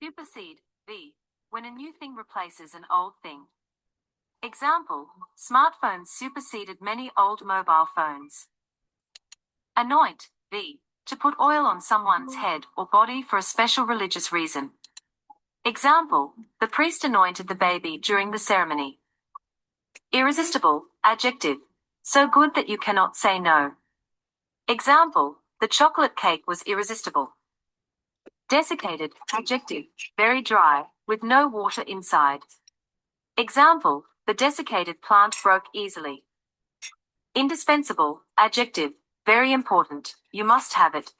Supersede, V. When a new thing replaces an old thing. Example, smartphones superseded many old mobile phones. Anoint, V. To put oil on someone's head or body for a special religious reason. Example, the priest anointed the baby during the ceremony. Irresistible, adjective. So good that you cannot say no. Example, the chocolate cake was irresistible. Desiccated, adjective. Very dry, with no water inside. Example, the desiccated plant broke easily. Indispensable, adjective. Very important, you must have it.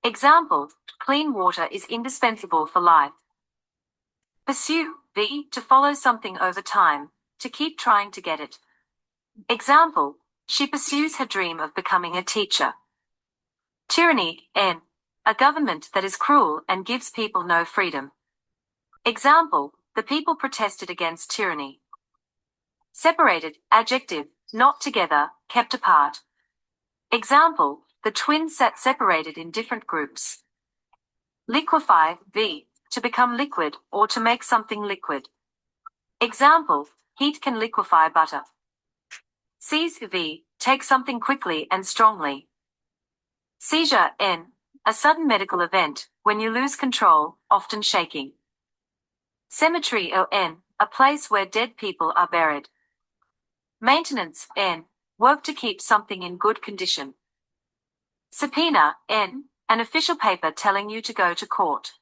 Example, clean water is indispensable for life. Pursue, V. To follow something over time, to keep trying to get it. Example, she pursues her dream of becoming a teacher. Tyranny, N. A government that is cruel and gives people no freedom. Example, the people protested against tyranny. Separated, adjective. Not together, kept apart. Example, the twins sat separated in different groups. Liquefy, V. To become liquid or to make something liquid. Example, heat can liquefy butter. Seize, V. Take something quickly and strongly. Seizure, N. A sudden medical event, when you lose control, often shaking. Cemetery, O-N. A place where dead people are buried. Maintenance, N. Work to keep something in good condition. Subpoena, N. An official paper telling you to go to court.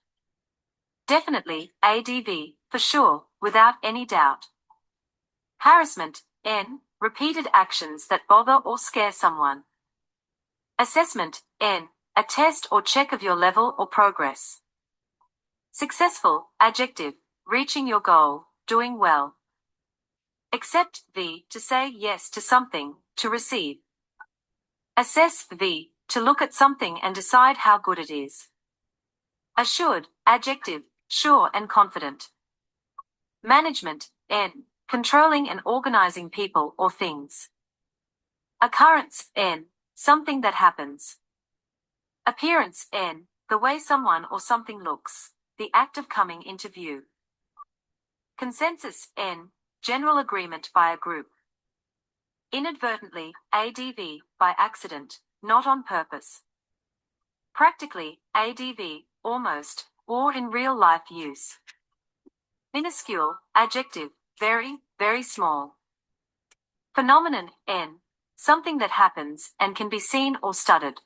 Definitely, ADV, for sure, without any doubt. Harassment, N. Repeated actions that bother or scare someone. Assessment, N. A test or check of your level or progress. Successful, adjective. Reaching your goal, doing well. Accept, V. To say yes to something, to receive. Assess, V. To look at something and decide how good it is. Assured, adjective. Sure and confident. Management, N. Controlling and organizing people or things. Occurrence, N. Something that happens. Appearance, N. The way someone or something looks, the act of coming into view. Consensus, N. General agreement by a group. Inadvertently, ADV, by accident, not on purpose. Practically, ADV, almost, or in real life use. Minuscule, adjective, very, very small. Phenomenon, N. Something that happens and can be seen or studied.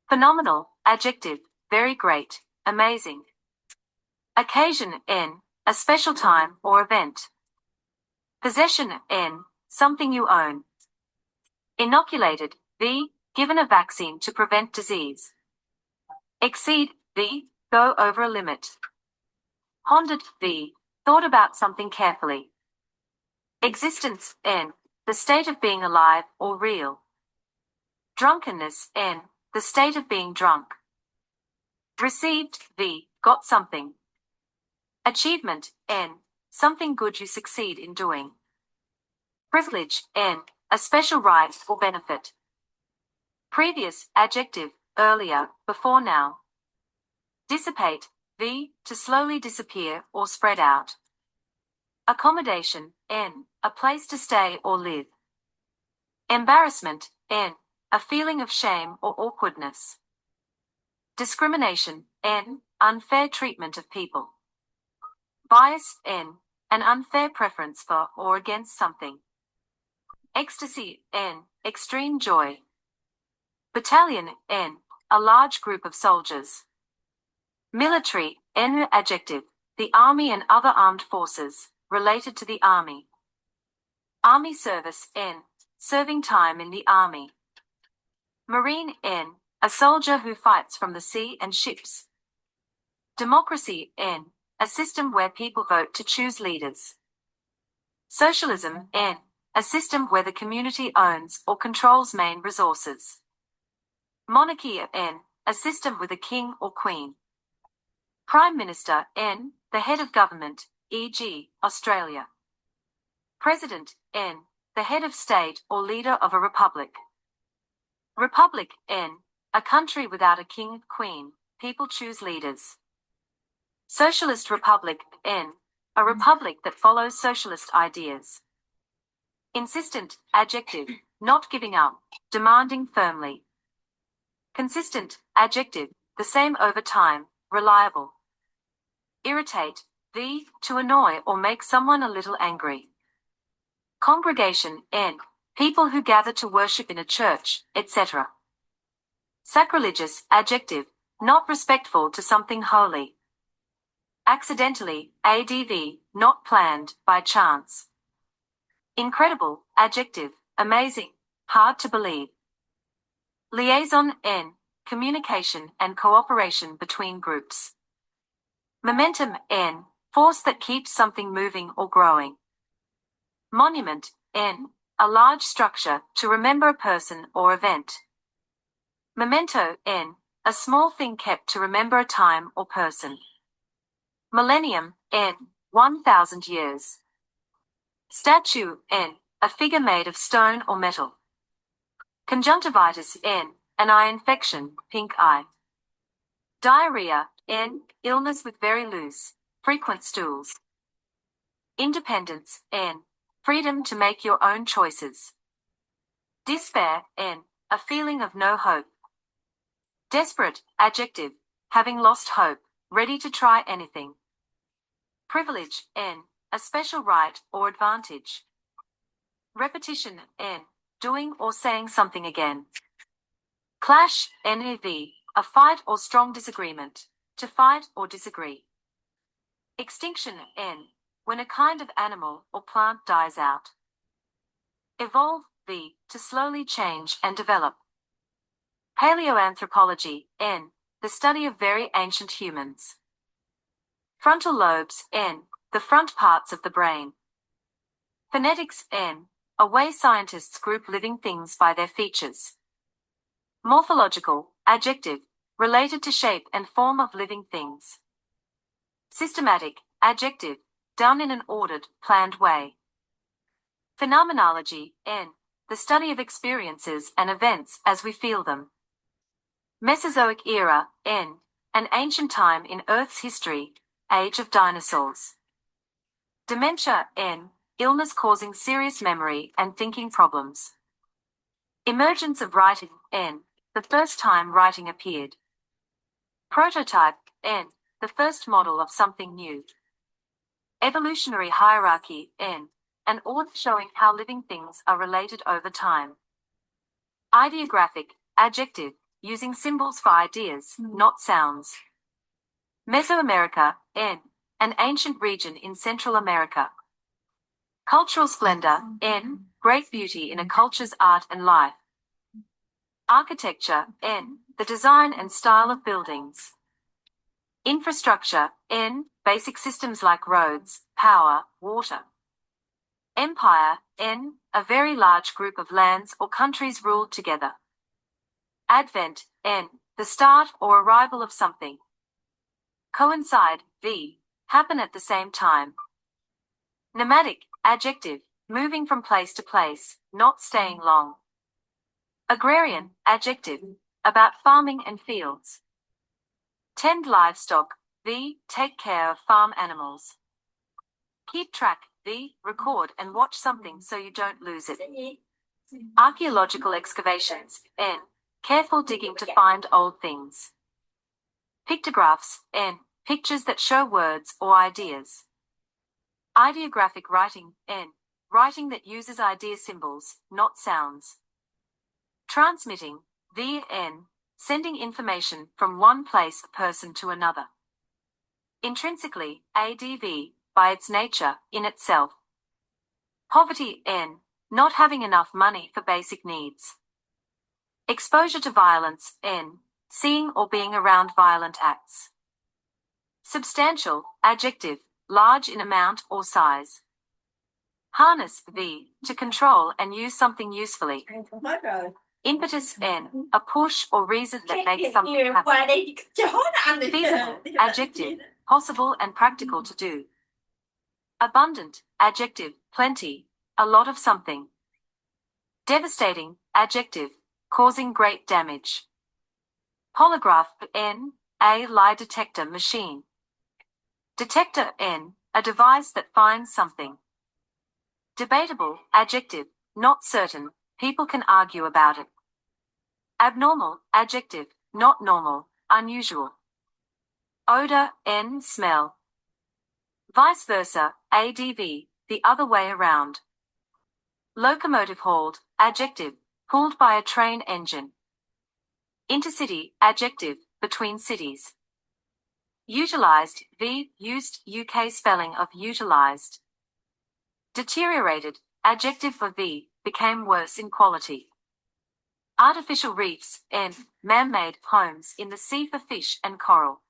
Phenomenal, adjective, very great, amazing. Occasion, N. A special time or event. Possession, N. Something you own. Inoculated, V. Given a vaccine to prevent disease. Exceed, V. Go over a limit. Pondered, V. Thought about something carefully. Existence, N. The state of being alive or real. Drunkenness, N. The state of being drunk. Received, V. Got something. Achievement, N. Something good you succeed in doing. Privilege, N. A special right or benefit. Previous, adjective, earlier, before now. Dissipate, V. To slowly disappear or spread out. Accommodation, N. A place to stay or live. Embarrassment, N. A feeling of shame or awkwardness. Discrimination, N. Unfair treatment of people. Bias, N. An unfair preference for or against something. Ecstasy, N. Extreme joy. Battalion, N. A large group of soldiers. Military, N. Adjective. The army and other armed forces, related to the army. Army service, N. Serving time in the army. Marine, N. A soldier who fights from the sea and ships. Democracy, N. A system where people vote to choose leaders. Socialism, N. A system where the community owns or controls main resources. Monarchy, N. A system with a king or queen. Prime Minister, N. The head of government, e.g., Australia. President, N. The head of state or leader of a republic. Republic, N. A country without a king, queen, people choose leaders. Socialist republic, N. A republic that follows socialist ideas. Insistent, adjective, not giving up, demanding firmly. Consistent, adjective, the same over time, reliable. Irritate, the, to annoy or make someone a little angry. Congregation, N. People who gather to worship in a church, etc. Sacrilegious, adjective, not respectful to something holy. Accidentally, adv, not planned, by chance. Incredible, adjective, amazing, hard to believe. Liaison, N. Communication and cooperation between groups. Momentum, N. Force that keeps something moving or growing. Monument, N. A large structure to remember a person or event. Memento, N. A small thing kept to remember a time or person. Millennium, N. 1,000 years. Statue, N. A figure made of stone or metal. Conjunctivitis, N. An eye infection, pink eye. Diarrhea, N. Illness with very loose, frequent stools. Independence, N. Freedom to make your own choices. Despair, N. A feeling of no hope. Desperate, adjective, having lost hope, ready to try anything. Privilege, N. A special right or advantage. Repetition, N. Doing or saying something again. Clash, NEV. A fight or strong disagreement. To fight or disagree. Extinction, N. When a kind of animal or plant dies out. Evolve, V. To slowly change and develop. Paleoanthropology, N. The study of very ancient humans. Frontal lobes, N. The front parts of the brain. Phonetics, N. A way scientists group living things by their features. Morphological, adjective, related to shape and form of living things. Systematic, adjective, done in an ordered, planned way. Phenomenology, N. The study of experiences and events as we feel them. Mesozoic era, N. An ancient time in Earth's history, age of dinosaurs. Dementia, N. Illness causing serious memory and thinking problems. Emergence of writing, N. The first time writing appeared. Prototype, N. The first model of something new. Evolutionary hierarchy, N. An order showing how living things are related over time. Ideographic, adjective, using symbols for ideas, not sounds. Mesoamerica, N. An ancient region in Central America. Cultural splendor, N. Great beauty in a culture's art and life. Architecture, N. The design and style of buildings. Infrastructure, N. Basic systems like roads, power, water. Empire, N. A very large group of lands or countries ruled together. Advent, N. The start or arrival of something. Coincide, V. Happen at the same time. Nomadic, adjective, moving from place to place, not staying long. Agrarian, adjective, about farming and fields. Tend livestock, V. Take care of farm animals. Keep track, V. Record and watch something so you don't lose it. Archaeological excavations, N. Careful digging to find old things. Pictographs, N. Pictures that show words or ideas. Ideographic writing, N. Writing that uses idea symbols, not sounds. Transmitting, VN. Sending information from one place or person to another. Intrinsically, ADV, by its nature, in itself. Poverty, N. Not having enough money for basic needs. Exposure to violence, N. Seeing or being around violent acts. Substantial, adjective, large in amount or size. Harness, V. To control and use something usefully. Impetus, N. A push or reason that makes something happen. Feasible, adjective, possible and practical to do. Abundant, adjective, plenty, a lot of something. Devastating, adjective, causing great damage. Polygraph, N. A lie detector machine. Detector, N, a device that finds something. Debatable, adjective, not certain, people can argue about it. Abnormal, adjective, not normal, unusual. Odor, N, smell. Vice versa, ADV, the other way around. Locomotive, hauled, adjective, pulled by a train engine. Intercity, adjective, between cities. Utilized, V, used, UK spelling of utilized. Deteriorated, adjective for V, became worse in quality. Artificial reefs, N, man-made homes in the sea for fish and coral.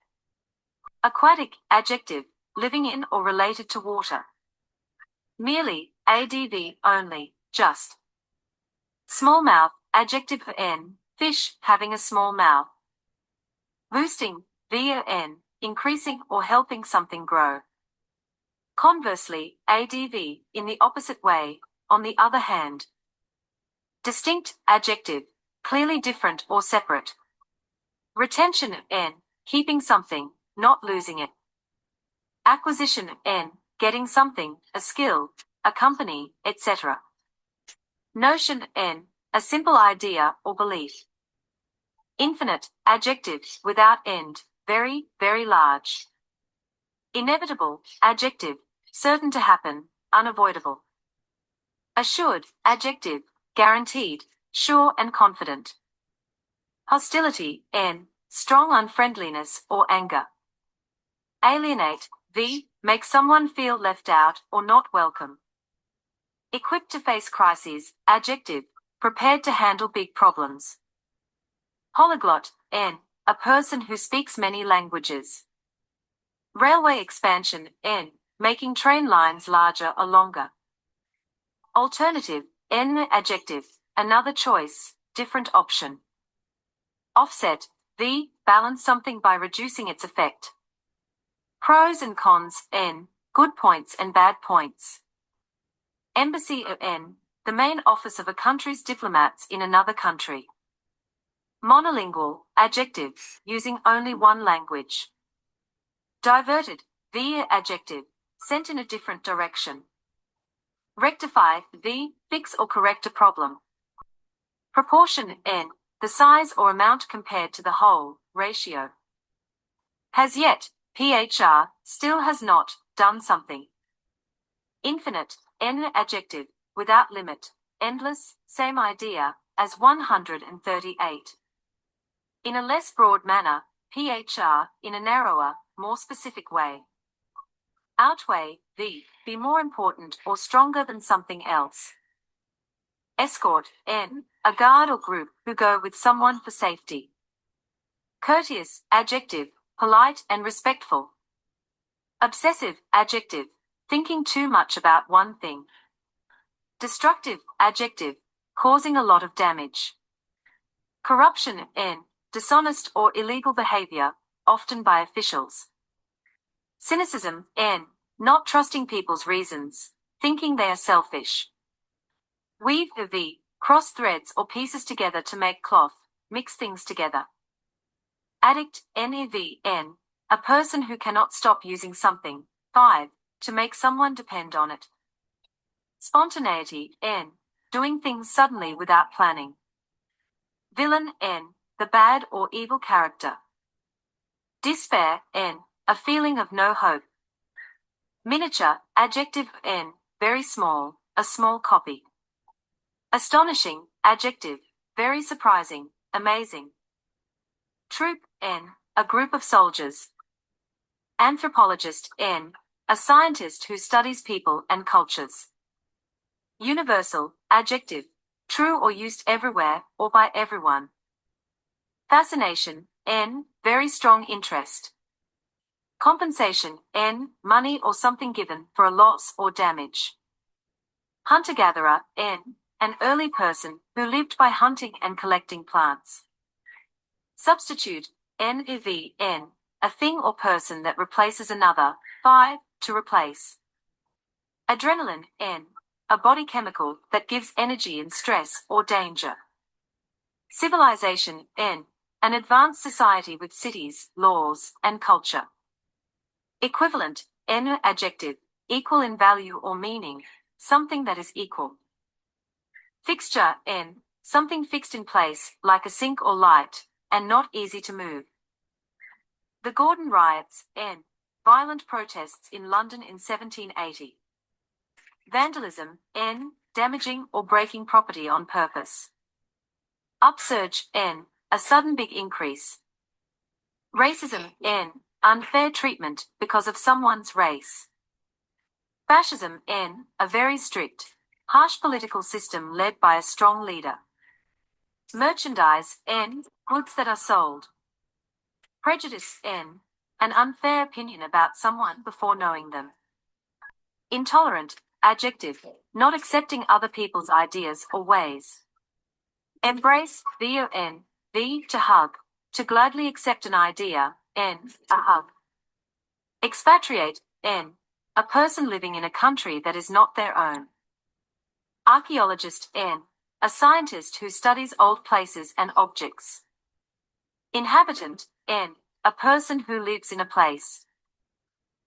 Aquatic, adjective, living in or related to water. Merely, ADV, only, just. Small mouth, adjective for N, fish, having a small mouth. Boosting, VON, increasing or helping something grow. Conversely, ADV, in the opposite way, on the other hand. Distinct, adjective, clearly different or separate. Retention, N, keeping something, not losing it. Acquisition, N, getting something, a skill, a company, etc. Notion, N, a simple idea or belief. Infinite, adjective, without end, very, very large. Inevitable, adjective, certain to happen, unavoidable. Assured, adjective, guaranteed, sure and confident. Hostility, N, strong unfriendliness or anger. Alienate, V, make someone feel left out or not welcome. Equipped to face crises, adjective, prepared to handle big problems. Polyglot, N, a person who speaks many languages. Railway expansion, N, making train lines larger or longer. Alternative, N, adjective, another choice, different option. Offset, V, balance something by reducing its effect. Pros and cons, N, good points and bad points. Embassy, N, the main office of a country's diplomats in another country. Monolingual, adjective, using only one language. Diverted, V, adjective, sent in a different direction. Rectify, V, fix or correct a problem. Proportion, N, the size or amount compared to the whole, ratio. Has yet, PHR, still has not, done something. Infinite, N, adjective, without limit, endless, same idea, as 138. In a less broad manner, PHR, in a narrower, more specific way. Outweigh, V, be more important or stronger than something else. Escort, N, a guard or group who go with someone for safety. Courteous, adjective, polite and respectful. Obsessive, adjective, thinking too much about one thing. Destructive, adjective, causing a lot of damage. Corruption, N, dishonest or illegal behavior, often by officials. Cynicism, N, not trusting people's reasons, thinking they are selfish. Weave, V, cross threads or pieces together to make cloth, mix things together. Addict, NEV, a person who cannot stop using something. 5, to make someone depend on it. Spontaneity, N, doing things suddenly without planning. Villain, N, the bad or evil character. Despair, N, a feeling of no hope. Miniature, adjective, N, very small, a small copy. Astonishing, adjective, very surprising, amazing. Troop, N, a group of soldiers. Anthropologist, N, a scientist who studies people and cultures. Universal, adjective, true or used everywhere or by everyone. Fascination, N, very strong interest. Compensation, N, money or something given for a loss or damage. Hunter-gatherer, N, an early person who lived by hunting and collecting plants. Substitute, NEV, a thing or person that replaces another. 5, to replace. Adrenaline, N, a body chemical that gives energy in stress or danger. Civilization, N, an advanced society with cities, laws, and culture. Equivalent, N. Adjective, equal in value or meaning, something that is equal. Fixture, N. Something fixed in place, like a sink or light, and not easy to move. The Gordon riots, N. Violent protests in London in 1780. Vandalism, N. Damaging or breaking property on purpose. Upsurge, N. A sudden big increase. Racism, N. Unfair treatment because of someone's race. Fascism, N. A very strict, harsh political system led by a strong leader. Merchandise, N. Goods that are sold. Prejudice, N. An unfair opinion about someone before knowing them. Intolerant, Adjective, not accepting other people's ideas or ways. Embrace, VON, V, to hug, to gladly accept an idea, N, a hug. Expatriate, N, a person living in a country that is not their own. Archaeologist, N, a scientist who studies old places and objects. Inhabitant, N, a person who lives in a place.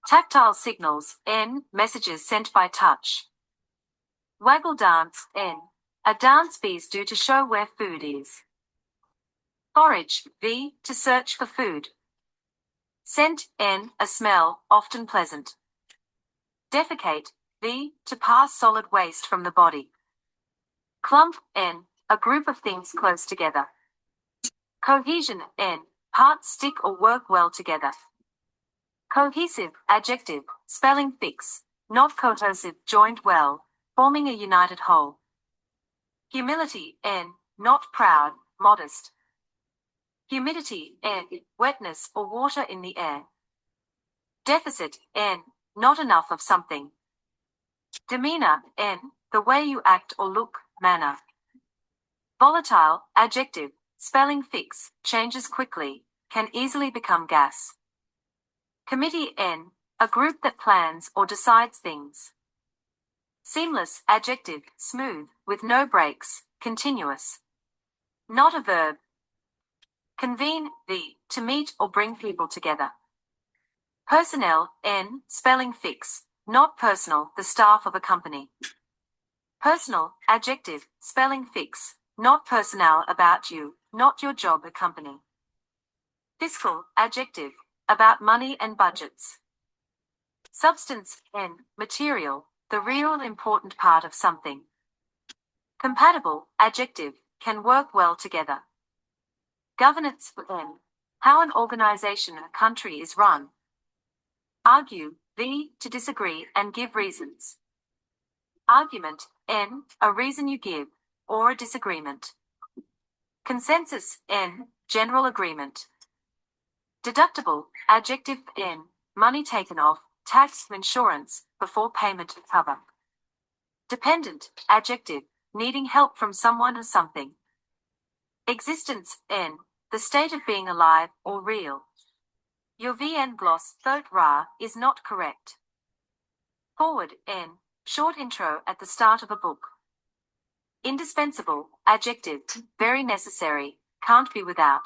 Tactile signals, N, messages sent by touch. Waggle dance, N, a dance bees do to show where food is. Forage, V, to search for food. Scent, N, a smell, often pleasant. Defecate, V, to pass solid waste from the body. Clump, N, a group of things close together. Cohesion, N, parts stick or work well together. Cohesive, Adjective, spelling fix, not cohesive, joined well, forming a united whole. Humility, N, not proud, modest. Humidity, N, wetness or water in the air. Deficit, N, not enough of something. Demeanor, N, the way you act or look, manner. Volatile, Adjective, spelling fix, changes quickly, can easily become gas. Committee, N, a group that plans or decides things. Seamless, Adjective, smooth, with no breaks, continuous. Not a verb. Convene, V, to meet or bring people together. Personnel, N, spelling fix, not personal, the staff of a company. Personal, Adjective, spelling fix, not personnel, about you, not your job, a company. Fiscal, Adjective, about money and budgets. Substance, N, material, the real important part of something. Compatible, Adjective, can work well together. Governance, N, how an organization or country is run. Argue, V, to disagree and give reasons. Argument, N, a reason you give, or a disagreement. Consensus, N, general agreement. Deductible, Adjective, N, money taken off, tax, insurance, before payment to cover. Dependent, Adjective, needing help from someone or something. Existence, N, the state of being alive or real. Your VN gloss, third ra, is not correct. Forward, N, short intro at the start of a book. Indispensable, Adjective, very necessary, can't be without.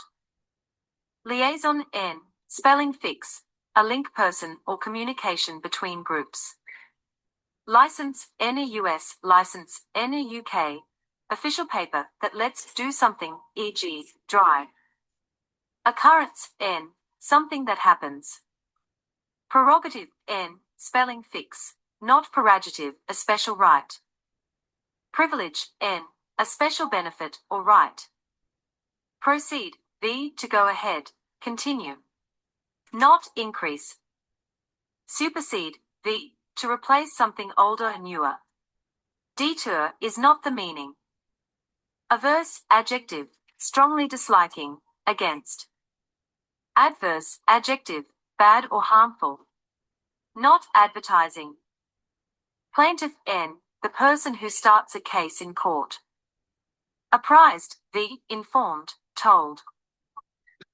Liaison, N, spelling fix, a link person or communication between groups. License, NEUS, license, NEUK, official paper that lets do something, e.g., drive. Occurrence, N, something that happens. Prerogative, N, spelling fix, not prerogative, a special right. Privilege, N, a special benefit or right. Proceed, V, to go ahead, continue. Not increase. Supersede, V, to replace something older and newer. Detour is not the meaning. Averse, Adjective, strongly disliking, against. Adverse, Adjective, bad or harmful. Not advertising. Plaintiff, N, the person who starts a case in court. Apprised, V, informed, told.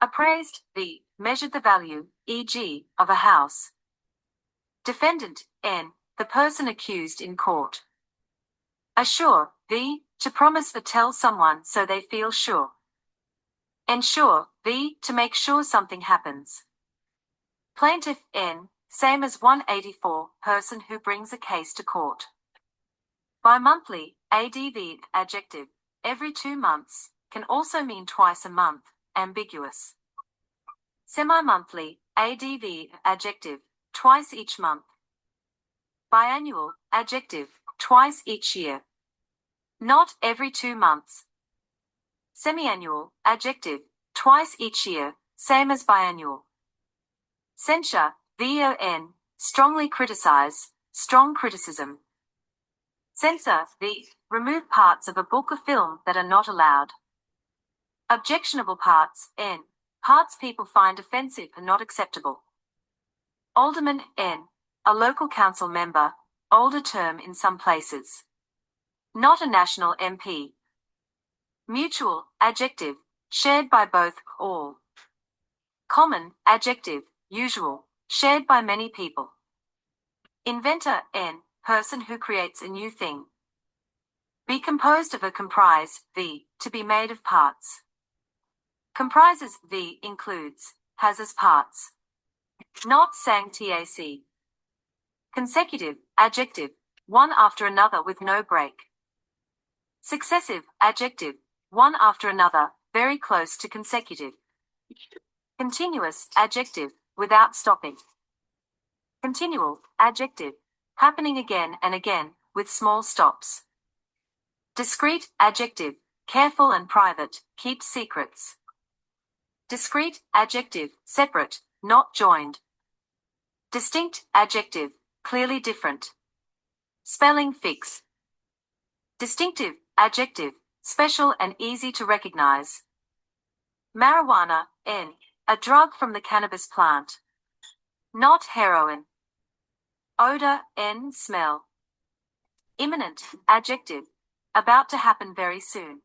Appraised, V, measured the value, e.g., of a house. Defendant, N, the person accused in court. Assure, V, to promise or tell someone so they feel sure. Ensure, V, to make sure something happens. Plaintiff, N, same as 184, person who brings a case to court. Bi-monthly, adv, adjective, every 2 months, can also mean twice a month, ambiguous. Semi-monthly, adv, adjective, twice each month. Biannual, adjective, twice each year. Not every 2 months. Semi-annual, adjective, twice each year, same as biannual. Censure, von, strongly criticize, strong criticism. Censor, remove parts of a book or film that are not allowed. Objectionable parts, n, parts people find offensive and not acceptable. Alderman, n, a local council member, older term in some places. Not a national MP. Mutual, adjective, shared by both, all. Common, adjective, usual, shared by many people. Inventor, n, person who creates a new thing. Be composed of a comprise, v, to be made of parts. Comprises, v, includes, has as parts. Not sang tac. Consecutive, adjective, one after another with no break. Successive, adjective, one after another, very close to consecutive. Continuous, adjective, without stopping. Continual, adjective, happening again and again, with small stops. Discreet, adjective, careful and private, keeps secrets. Discrete, adjective, separate, not joined. Distinct, adjective, clearly different. Spelling fix. Distinctive, adjective, special and easy to recognize. Marijuana, n, a drug from the cannabis plant. Not heroin. Odor, n, smell. Imminent, adjective, about to happen very soon.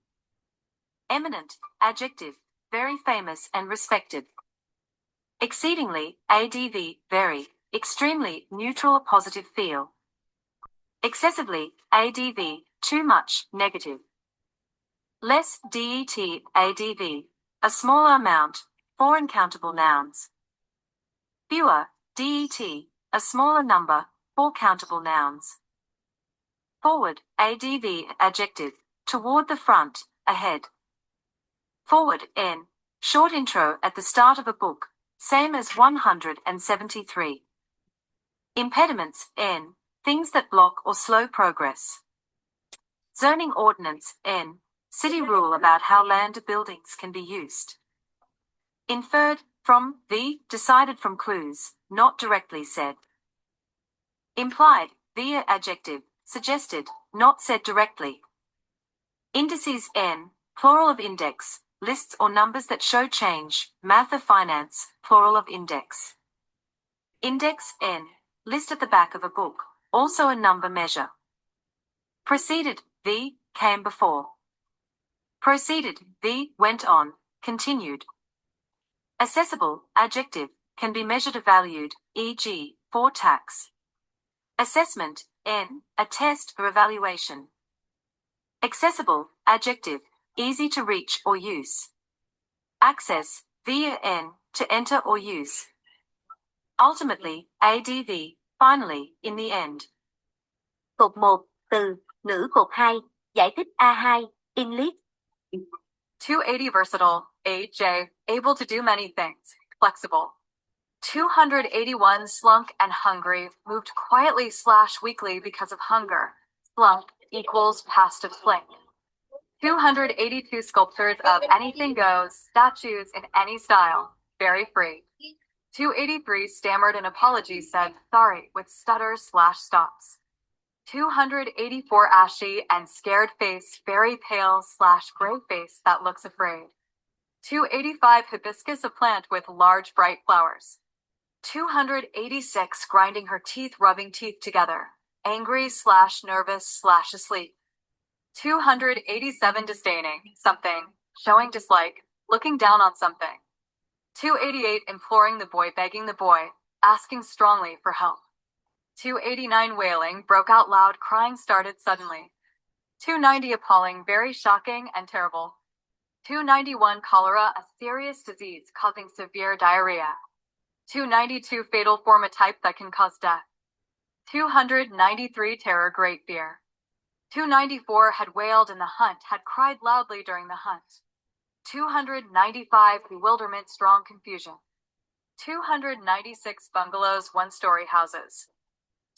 Eminent, adjective, very famous and respected. Exceedingly, adv, very, extremely, neutral or positive feel. Excessively, adv, too much, negative. Less, det, adv, a smaller amount, 4 uncountable nouns. Fewer, det, a smaller number, 4 countable nouns. Forward, adv, adjective, toward the front, ahead. Forward, n, short intro at the start of a book, same as 173. Impediments, n, things that block or slow progress. Zoning ordinance, n, city rule about how land or buildings can be used. Inferred, from, v, decided from clues, not directly said. Implied, via adjective, suggested, not said directly. Indices, n, plural of index, lists or numbers that show change, math or finance, plural of index. Index, n, list at the back of a book, also a number measure. Preceded, v, came before. Proceeded, v, went on, continued. Accessible, adjective, can be measured or valued, e.g., for tax. Assessment, n, a test or evaluation. Accessible, adjective, easy to reach or use. Access, via n, to enter or use. Ultimately, adv, finally, in the end. Cột 1, từ, ngữ cột 2, giải thích A2, English. 280 versatile, AJ, able to do many things, flexible. 281 slunk and hungry, moved quietly / weakly because of hunger. Slunk equals past of slink. 282 sculptures of anything goes, statues in any style, very free. 283 stammered an apology, said sorry with stutter / stops. 284 ashy and scared face, very pale / gray face that looks afraid. 285 hibiscus, a plant with large bright flowers. 286 grinding her teeth, rubbing teeth together, angry / nervous / asleep. 287 disdaining something, showing dislike, looking down on something. 288 imploring the boy, begging the boy, asking strongly for help. 289 wailing, broke out loud, crying started suddenly. 290 appalling, very shocking and terrible. 291 cholera, a serious disease causing severe diarrhea. 292 fatal form a type that can cause death. 293 terror great fear. 294 had wailed in the hunt, had cried loudly during the hunt. 295 bewilderment strong confusion. 296 bungalows 1-story houses.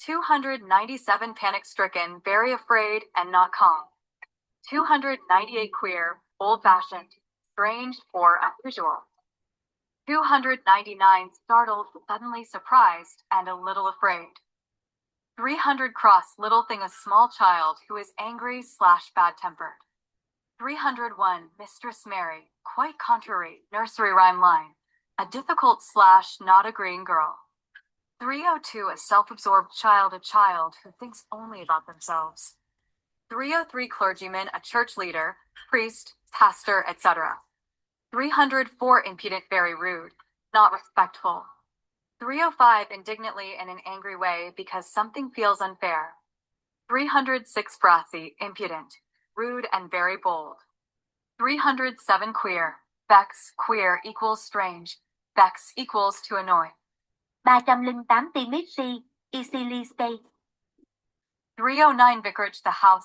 297 panic-stricken, very afraid and not calm. 298 queer, old-fashioned, strange or unusual. 299 startled, suddenly surprised, and a little afraid. 300 cross, little thing, a small child who is angry / bad-tempered. 301 Mistress Mary, quite contrary, nursery rhyme line, a difficult / not agreeing girl. 302 a self-absorbed child, a child who thinks only about themselves. 303 clergyman, a church leader, priest, pastor, etc. 304 impudent, very rude, not respectful. 305 indignantly in an angry way because something feels unfair. 306 brassy, impudent, rude and very bold. 307 queer, vex, queer equals strange, vex equals to annoy. 308 Timothy, easily stay. 309 vicarage, the house